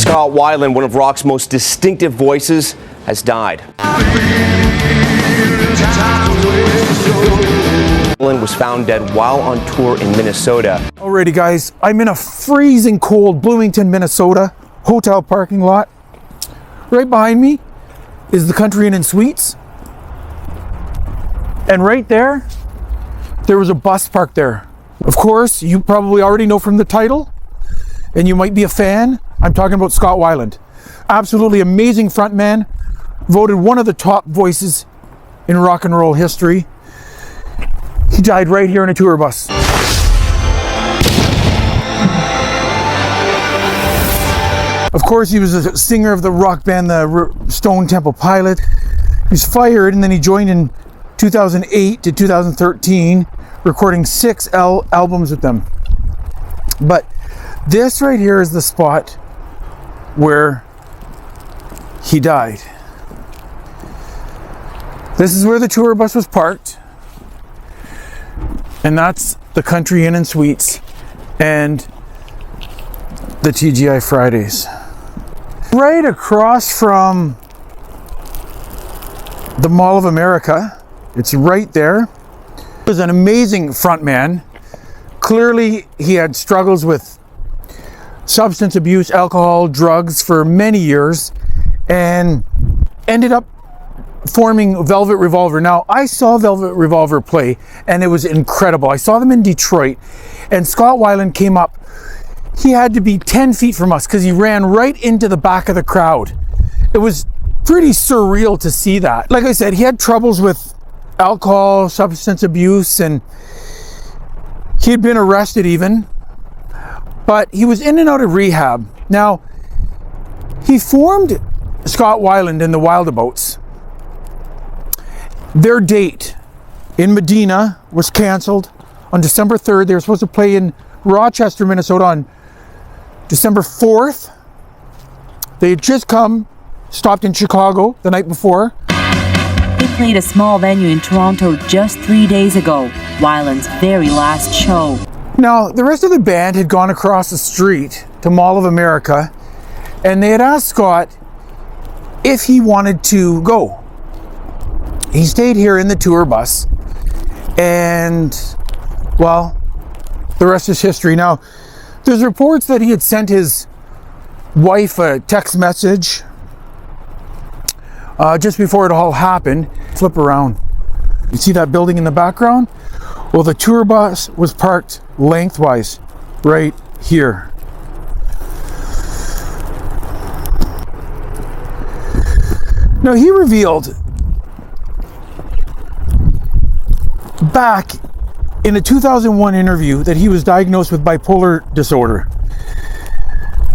Scott Weiland, one of rock's most distinctive voices, has died. Weiland was found dead while on tour in Minnesota. Alrighty guys, I'm in a freezing cold Bloomington, Minnesota hotel parking lot. Right behind me is the Country Inn and Suites. And right there was a bus parked there. Of course, you probably already know from the title, and you might be a fan. I'm talking about Scott Weiland. Absolutely amazing frontman, voted one of the top voices in rock and roll history. He died right here in a tour bus. Of course, he was a singer of the rock band, the Stone Temple Pilots. He was fired and then he joined in 2008 to 2013, recording 6 albums with them. But this right here is the spot where he died. This is where the tour bus was parked. And that's the Country Inn and Suites and the TGI Fridays. Right across from the Mall of America. It's right there. He was an amazing frontman. Clearly, he had struggles with substance abuse, alcohol, drugs for many years, and ended up forming Velvet Revolver. Now, I saw Velvet Revolver play, and it was incredible. I saw them in Detroit, and Scott Weiland came up. He had to be 10 feet from us because he ran right into the back of the crowd. It was pretty surreal to see that. Like I said, he had troubles with alcohol, substance abuse, and he had been arrested even, but he was in and out of rehab. Now, he formed Scott Weiland and the Wildabouts. Their date in Medina was canceled on December 3rd. They were supposed to play in Rochester, Minnesota on December 4th. They had just stopped in Chicago the night before. They played a small venue in Toronto just 3 days ago, Weiland's very last show. Now, the rest of the band had gone across the street to Mall of America, and they had asked Scott if he wanted to go. He stayed here in the tour bus, and, well, the rest is history. Now, there's reports that he had sent his wife a text message just before it all happened. Flip around. You see that building in the background? Well, the tour bus was parked lengthwise right here. Now, he revealed back in a 2001 interview that he was diagnosed with bipolar disorder.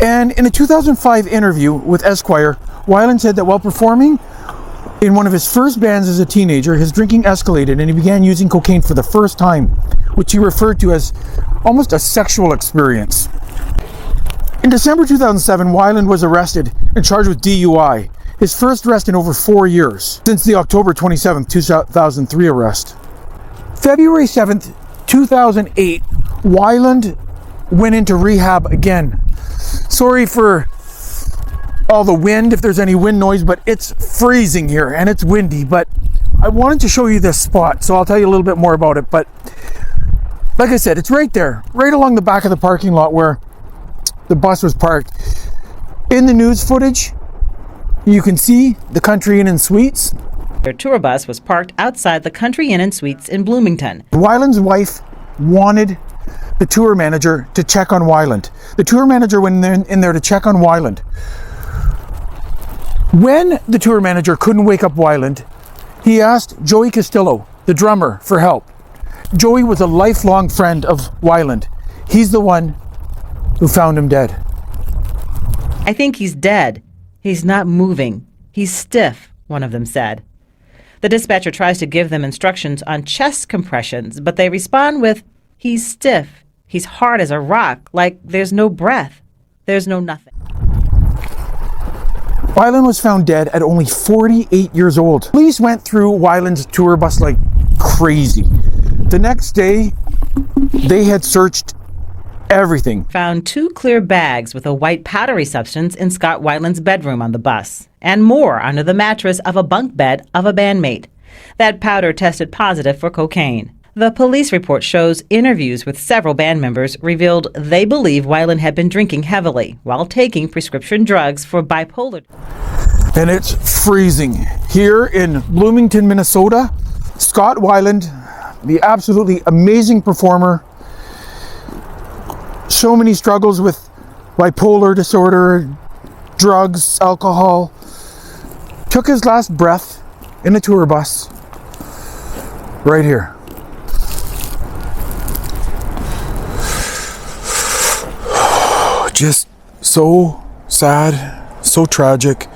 And in a 2005 interview with Esquire, Weiland said that while performing in one of his first bands as a teenager, his drinking escalated and he began using cocaine for the first time, which he referred to as almost a sexual experience. In December 2007, Weiland was arrested and charged with DUI, his first arrest in over 4 years, since the October 27, 2003 arrest. February 7th, 2008, Weiland went into rehab again. Sorry for all the wind, if there's any wind noise, but it's freezing here and it's windy. But I wanted to show you this spot, so I'll tell you a little bit more about it. But like I said, it's right there, right along the back of the parking lot where the bus was parked. In the news footage, you can see the Country Inn and Suites. Their tour bus was parked outside the Country Inn and Suites in Bloomington. Weiland's wife wanted the tour manager to check on Weiland. The tour manager went in there to check on Weiland. When the tour manager couldn't wake up Weiland, he asked Joey Castillo, the drummer, for help. Joey was a lifelong friend of Weiland. He's the one who found him dead. I think he's dead. He's not moving. He's stiff, one of them said. The dispatcher tries to give them instructions on chest compressions, but they respond with, he's stiff. He's hard as a rock, like there's no breath. There's no nothing. Weiland was found dead at only 48 years old. Police went through Weiland's tour bus like crazy. The next day, they had searched everything. Found 2 clear bags with a white powdery substance in Scott Weiland's bedroom on the bus, and more under the mattress of a bunk bed of a bandmate. That powder tested positive for cocaine. The police report shows interviews with several band members revealed they believe Weiland had been drinking heavily while taking prescription drugs for bipolar. And it's freezing. Here in Bloomington, Minnesota, Scott Weiland, the absolutely amazing performer, so many struggles with bipolar disorder, drugs, alcohol, took his last breath in a tour bus right here. Just so sad, so tragic.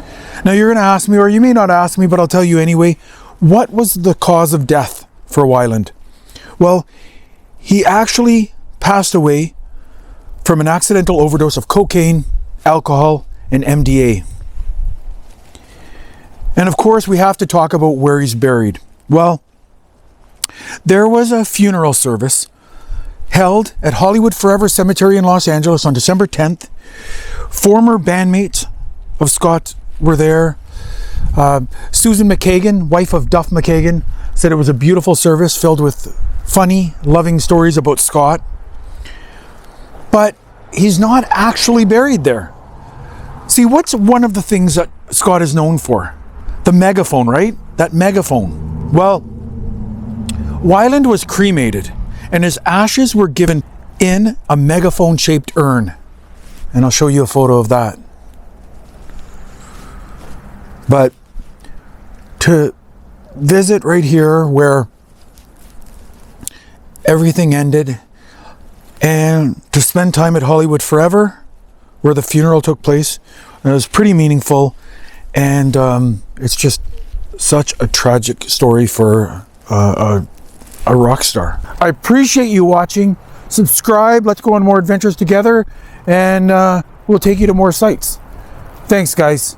Now you're going to ask me, or you may not ask me, but I'll tell you anyway, what was the cause of death for Weiland? Well, he actually passed away from an accidental overdose of cocaine, alcohol, and MDA. And of course, we have to talk about where he's buried. Well, there was a funeral service held at Hollywood Forever Cemetery in Los Angeles on December 10th. Former bandmates of Scott were there. Susan McKagan, wife of Duff McKagan, said it was a beautiful service filled with funny, loving stories about Scott. But he's not actually buried there. See, what's one of the things that Scott is known for? The megaphone, right? That megaphone. Well, Weiland was cremated, and his ashes were given in a megaphone-shaped urn. And I'll show you a photo of that. But to visit right here where everything ended, and to spend time at Hollywood Forever, where the funeral took place, and it was pretty meaningful, and it's just such a tragic story for a rock star. I appreciate you watching. Subscribe, let's go on more adventures together, and we'll take you to more sites. Thanks, guys.